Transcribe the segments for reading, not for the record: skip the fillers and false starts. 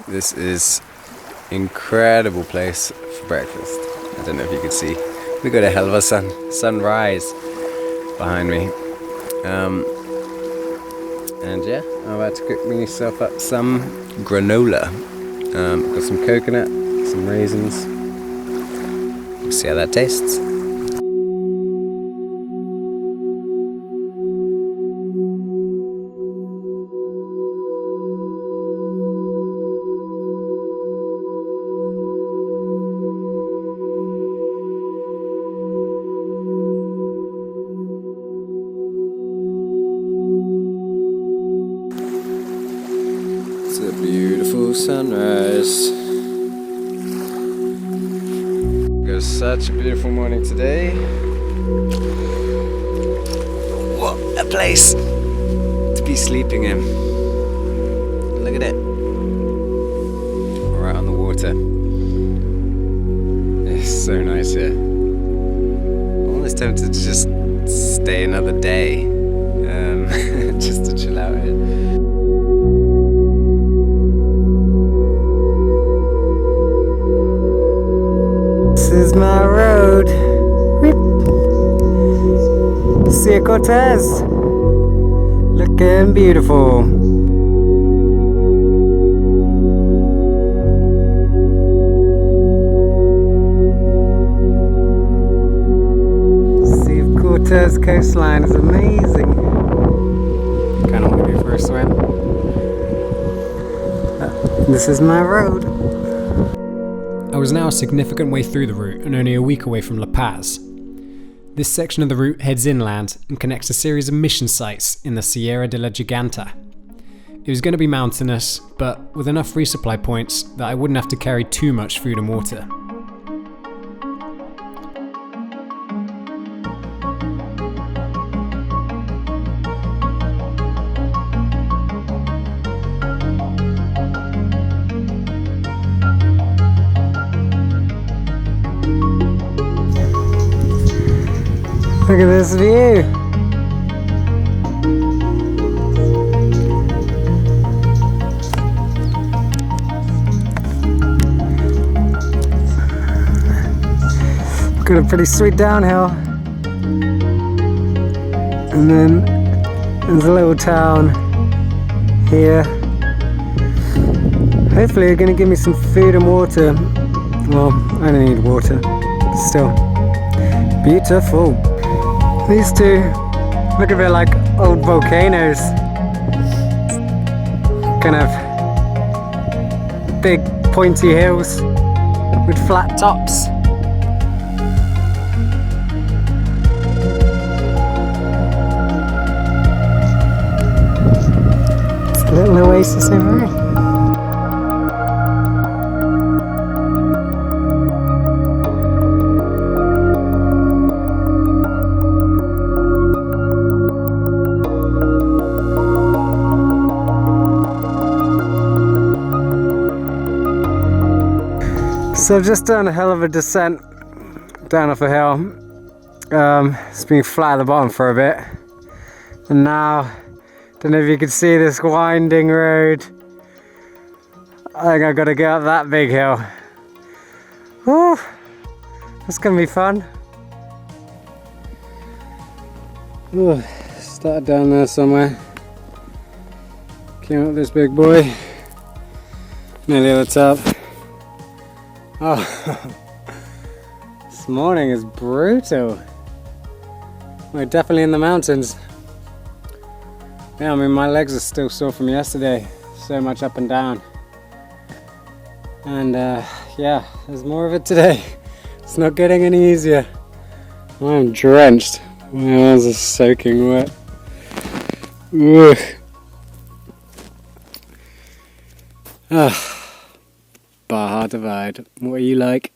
This is incredible place for breakfast. I don't know if you can see. We got a hell of a sunrise behind me. And yeah, I'm about to cook myself up some granola. Got some coconut, some raisins. We'll see how that tastes. It's a beautiful sunrise. Got such a beautiful morning today. What a place to be sleeping in. Look at it. Right on the water. It's so nice here. I'm almost tempted to just stay another day. Just to chill out here. This is my road. Sea Cortez. Looking beautiful. Sea Cortez coastline is amazing. Kind of want to go for a swim. This is my road. I was now a significant way through the route and only a week away from La Paz. This section of the route heads inland and connects a series of mission sites in the Sierra de la Giganta. It was going to be mountainous, but with enough resupply points that I wouldn't have to carry too much food and water. Look at this view. Got a pretty sweet downhill. And then there's a little town here. Hopefully they're gonna give me some food and water. Well, I don't need water, but still. Beautiful. These two look a bit like old volcanoes. Kind of big pointy hills with flat tops. It's a little oasis over here. So I've just done a hell of a descent down off a hill. It's been flat at the bottom for a bit. And now, don't know if you can see this winding road. I think I've got to get up that big hill. Woo! That's gonna be fun. Ooh, started down there somewhere. Came up this big boy. Nearly at the top. Oh, this morning is brutal. We're definitely in the mountains. Yeah, I mean my legs are still sore from yesterday. So much up and down. And yeah, there's more of it today. It's not getting any easier. I'm drenched. My hands are soaking wet. Ugh. Ah. Baja Divide. What are you like?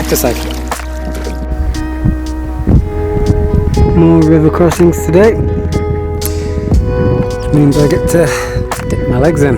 back to cycling. More river crossings today. Which means I get to dip my legs in.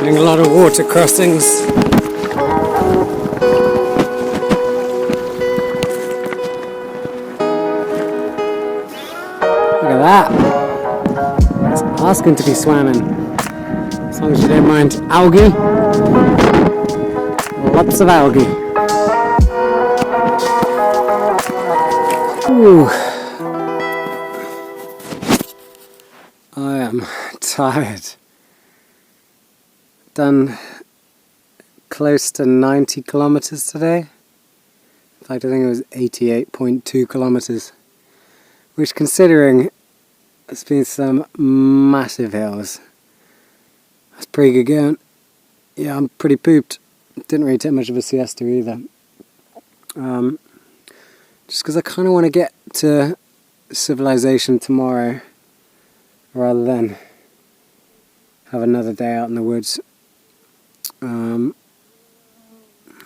Doing a lot of water crossings. Look at that. It's asking to be swimming. As long as you don't mind algae. Lots of algae. Ooh. I am tired. Done close to 90 kilometers today. In fact, I think it was 88.2 kilometers, which, considering it's been some massive hills, that's pretty good going. Yeah, I'm pretty pooped. Didn't really take much of a siesta either. Just because I kind of want to get to civilization tomorrow rather than have another day out in the woods.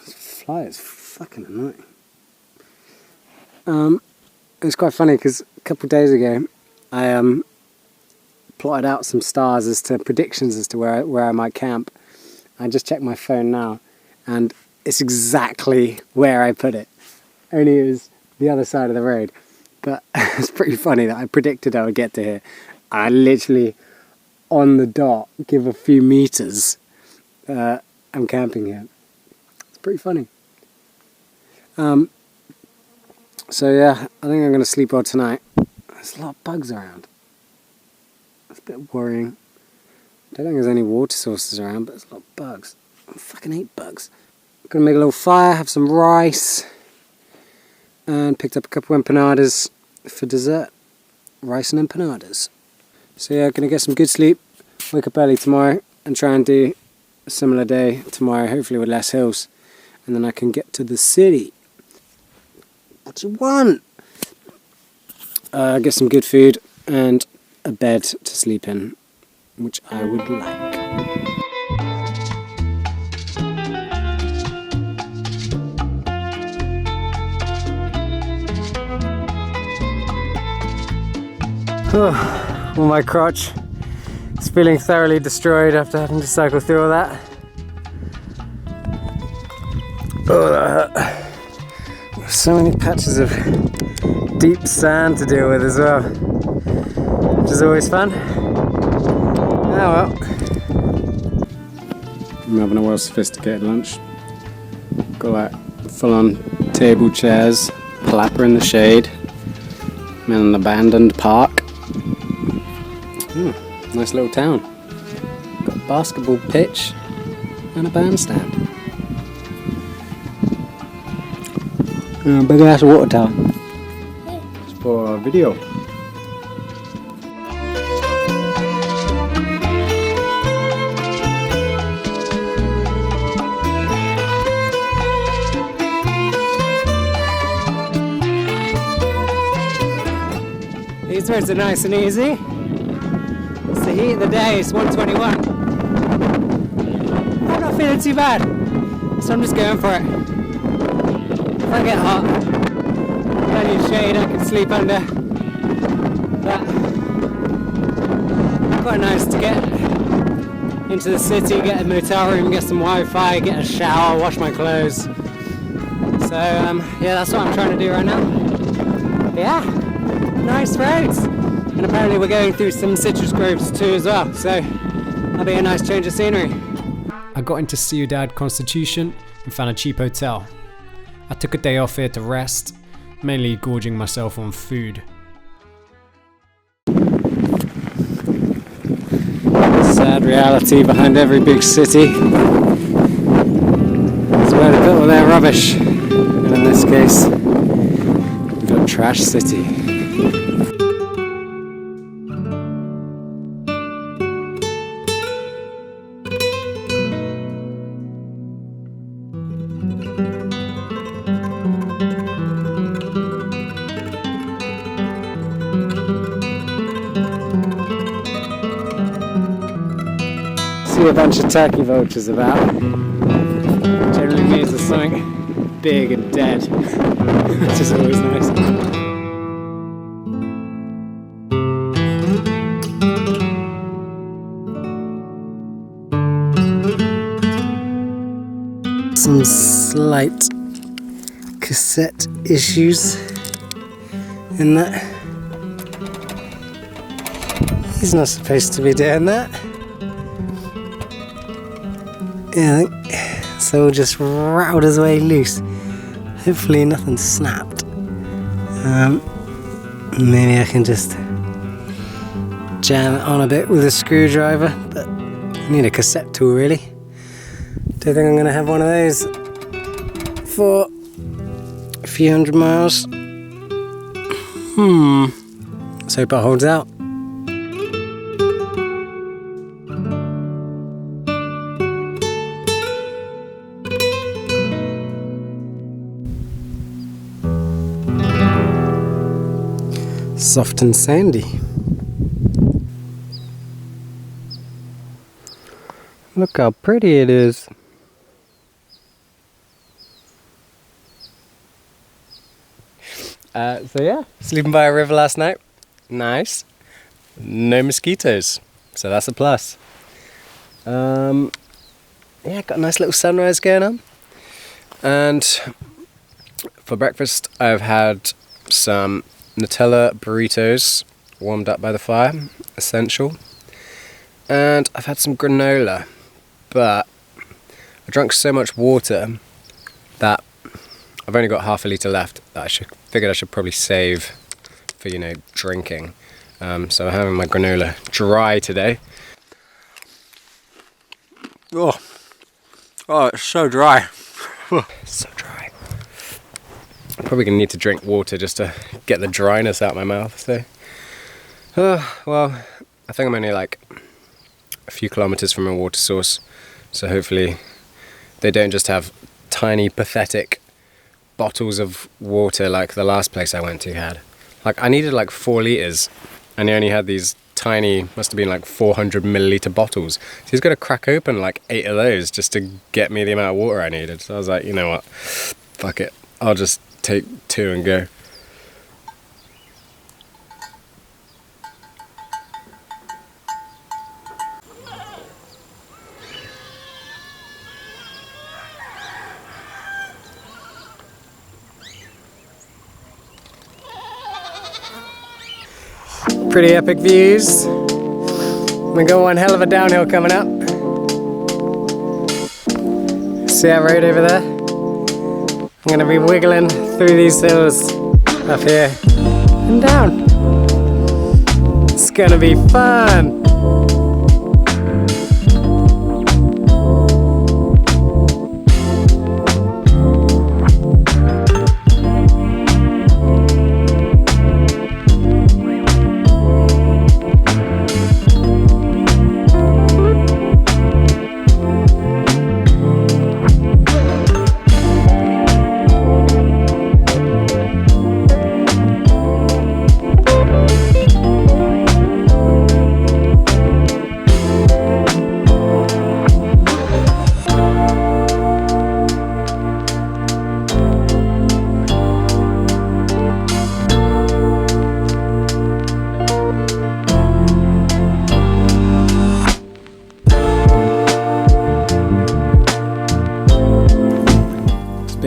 This fly is fucking annoying. It was quite funny because a couple of days ago I plotted out some stars as to predictions as to where I might camp. I just checked my phone now and it's exactly where I put it. Only it was the other side of the road. But it's pretty funny that I predicted I would get to here. I literally, on the dot, give a few meters. I'm camping here. It's pretty funny. So yeah, I think I'm going to sleep well tonight. There's a lot of bugs around. It's a bit worrying. I don't think there's any water sources around, but there's a lot of bugs. I fucking hate bugs. I'm going to make a little fire, have some rice, and picked up a couple of empanadas for dessert. Rice and empanadas. So yeah, going to get some good sleep, wake up early tomorrow, and try and do a similar day tomorrow, hopefully with less hills, and then I can get to the city. What you want? Get some good food and a bed to sleep in, which I would like. Well, my crotch is feeling thoroughly destroyed after having to cycle through all that. Oh, that hurt. So many patches of deep sand to deal with as well, which is always fun. Oh well. I'm having a well sophisticated lunch. Got like full-on table chairs, plapper in the shade. I'm in an abandoned park. Nice little town. Got a basketball pitch and a bandstand. Big ass water tower. It's for a video. These roads are nice and easy. It's the heat of the day, it's 1:21. I'm not feeling too bad, so I'm just going for it. If I get hot, plenty of shade I can sleep under. But quite nice to get into the city, get a motel room, get some Wi-Fi, get a shower, wash my clothes. So yeah, that's what I'm trying to do right now. Yeah, nice roads. And apparently we're going through some citrus groves too as well, so that'll be a nice change of scenery. I got into Ciudad Constitution and found a cheap hotel. I took a day off here to rest, mainly gorging myself on food. reality behind every big city. It's where they put all their rubbish. And in this case, we've got Trash City. See a bunch of turkey vultures about. Generally means there's something big and dead, which is always nice. Some slight cassette issues in that. He's not supposed to be doing that. Yeah, so we'll just rattled his way loose. Hopefully nothing snapped. Maybe I can just jam it on a bit with a screwdriver, but I need a cassette tool really. Don't think I'm going to have one of those for a few hundred miles. Let's hope it holds out. Soft and sandy. Look how pretty it is. So yeah, sleeping by a river last night. Nice. No mosquitoes, so that's a plus. Yeah, got a nice little sunrise going on. And for breakfast, I've had some Nutella burritos warmed up by the fire, essential. And I've had some granola, but I drank so much water that I've only got half a litre left that I figured I should probably save for, you know, drinking. So I'm having my granola dry today. Oh, it's so dry. So dry. I'm probably going to need to drink water just to get the dryness out of my mouth. So, well, I think I'm only like a few kilometers from a water source. So hopefully they don't just have tiny, pathetic bottles of water like the last place I went to had. Like, I needed like 4 litres and he only had these tiny, must have been like 400 milliliter bottles. So he's got to crack open like 8 of those just to get me the amount of water I needed. So I was like, you know what, fuck it, I'll just take 2 and go. Pretty epic views. We got one hell of a downhill coming up. See that road over there? I'm going to be wiggling through these hills up here and down. It's going to be fun.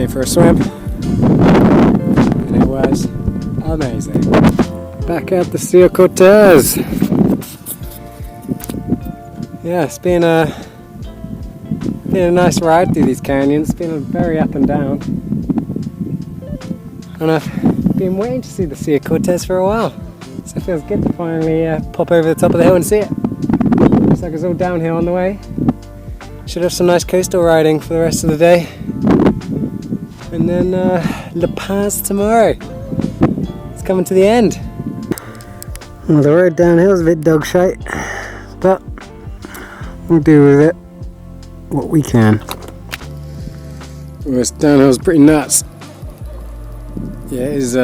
For a swim, and it was amazing. Back at the Sierra Cortez. Yeah, it's been a nice ride through these canyons. It's been very up and down, and I've been waiting to see the Sierra Cortez for a while, so it feels good to finally pop over the top of the hill and see it. Looks like it's all downhill on the way. Should have some nice coastal riding for the rest of the day. And then La Paz tomorrow. It's coming to the end. Well, the road downhill is a bit dog shite, but we'll do with it what we can. Well, this downhill is pretty nuts. Yeah, it is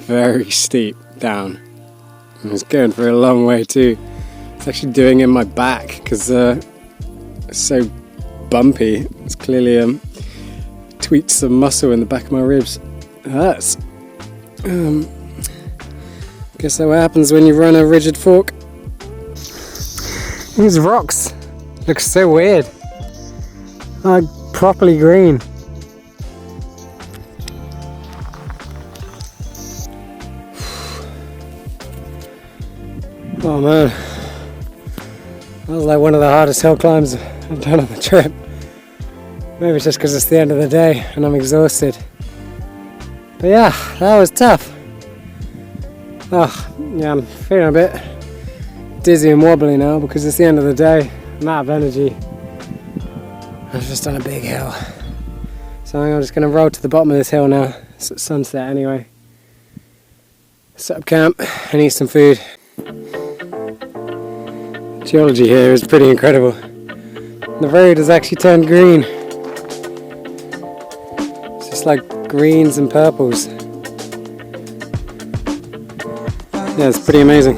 very steep down. And it's going for a long way too. It's actually doing in my back because it's so bumpy. It's clearly tweaked some muscle in the back of my ribs. It hurts. Guess that's what happens when you run a rigid fork. These rocks look so weird. Like properly green. Oh man, that was like one of the hardest hill climbs I've done on the trip. Maybe it's just because it's the end of the day and I'm exhausted. But yeah, that was tough. Oh, yeah, I'm feeling a bit dizzy and wobbly now because it's the end of the day. I'm out of energy. I've just done a big hill. So I'm just going to roll to the bottom of this hill now. It's at sunset anyway. Set up camp and eat some food. Geology here is pretty incredible. The road has actually turned green. It's just like greens and purples. Yeah, it's pretty amazing.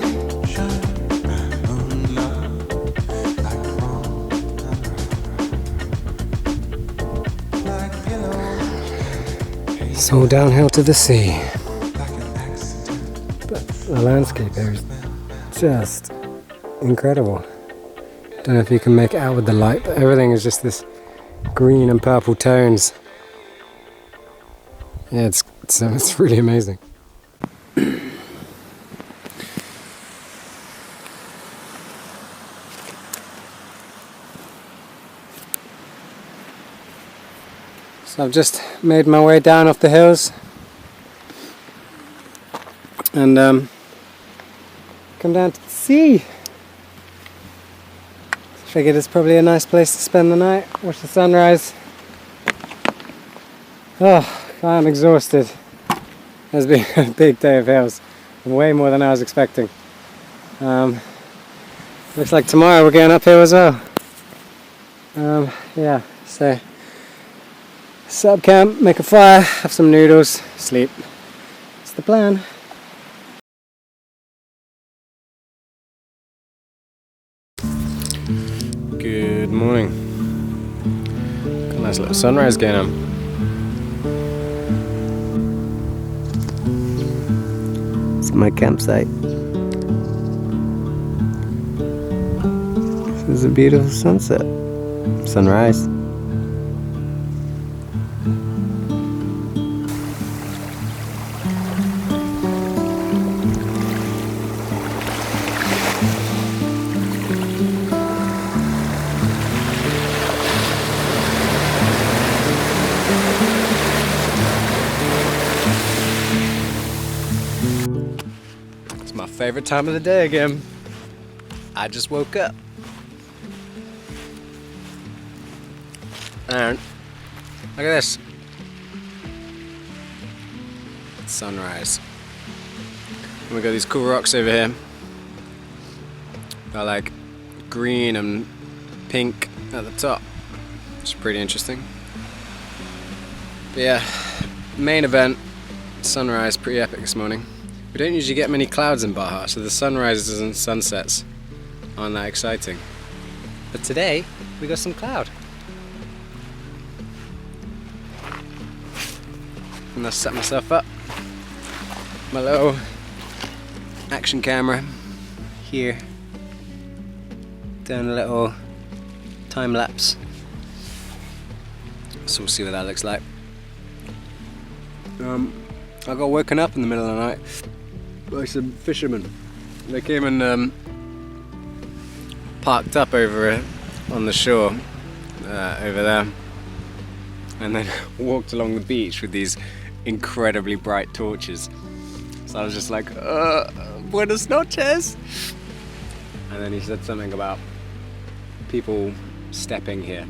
It's all downhill to the sea. But the landscape here is just incredible. Don't know if you can make it out with the light, but everything is just this green and purple tones. Yeah, it's really amazing. So I've just made my way down off the hills and come down to the sea. Figured it's probably a nice place to spend the night, watch the sunrise. Oh, I'm exhausted. It's been a big day of hills, way more than I was expecting. Looks like tomorrow we're going uphill as well. Yeah, so set up camp, make a fire, have some noodles, sleep. That's the plan. Good morning. Got a nice little sunrise going on. It's my campsite. This is a beautiful sunset. Sunrise. My favorite time of the day again. I just woke up. And look at this. Sunrise. And we got these cool rocks over here. They're like green and pink at the top. It's pretty interesting. But yeah, main event, sunrise, pretty epic this morning. We don't usually get many clouds in Baja, so the sunrises and sunsets aren't that exciting. But today, we got some cloud. And I set myself up. My little action camera here. Doing a little time lapse. So we'll see what that looks like. I got woken up in the middle of the night by some fishermen. They came and parked up over on the shore over there, and then walked along the beach with these incredibly bright torches. So I was just like, buenas noches. And then he said something about people stepping here.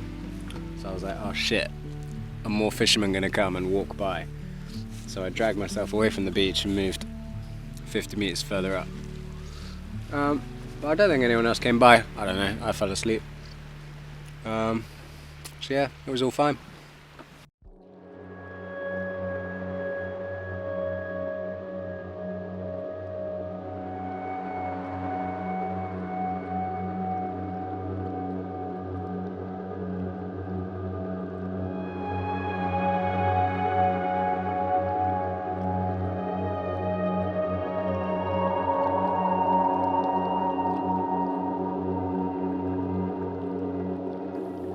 So I was like, oh shit, are more fishermen gonna come and walk by? So I dragged myself away from the beach and moved 50 meters further up. But I don't think anyone else came by. I don't know, I fell asleep. So yeah, it was all fine.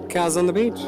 Cows on the beach.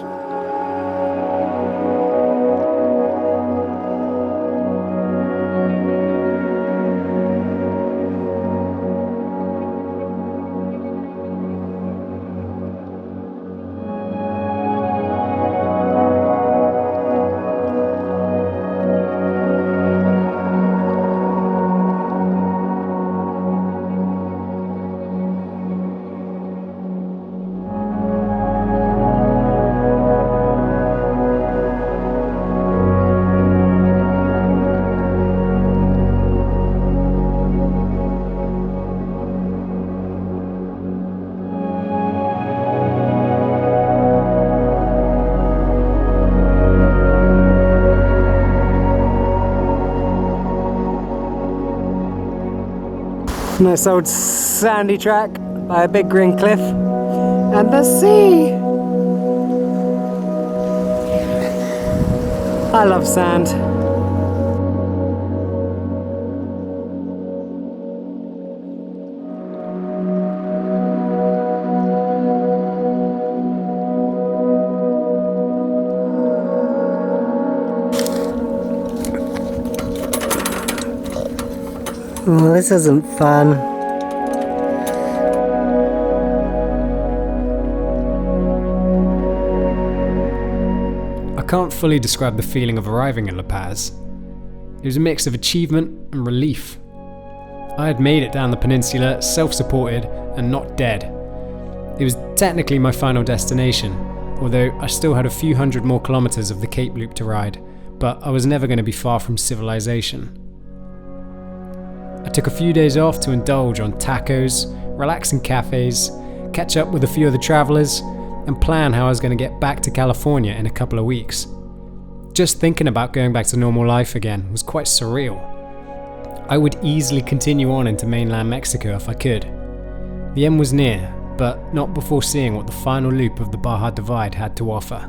Nice old sandy track by a big green cliff and the sea. I love sand. Oh, this isn't fun. I can't fully describe the feeling of arriving in La Paz. It was a mix of achievement and relief. I had made it down the peninsula, self-supported and not dead. It was technically my final destination, although I still had a few hundred more kilometers of the Cape Loop to ride, but I was never going to be far from civilization. I took a few days off to indulge on tacos, relax in cafes, catch up with a few other travelers, and plan how I was going to get back to California in a couple of weeks. Just thinking about going back to normal life again was quite surreal. I would easily continue on into mainland Mexico if I could. The end was near, but not before seeing what the final loop of the Baja Divide had to offer.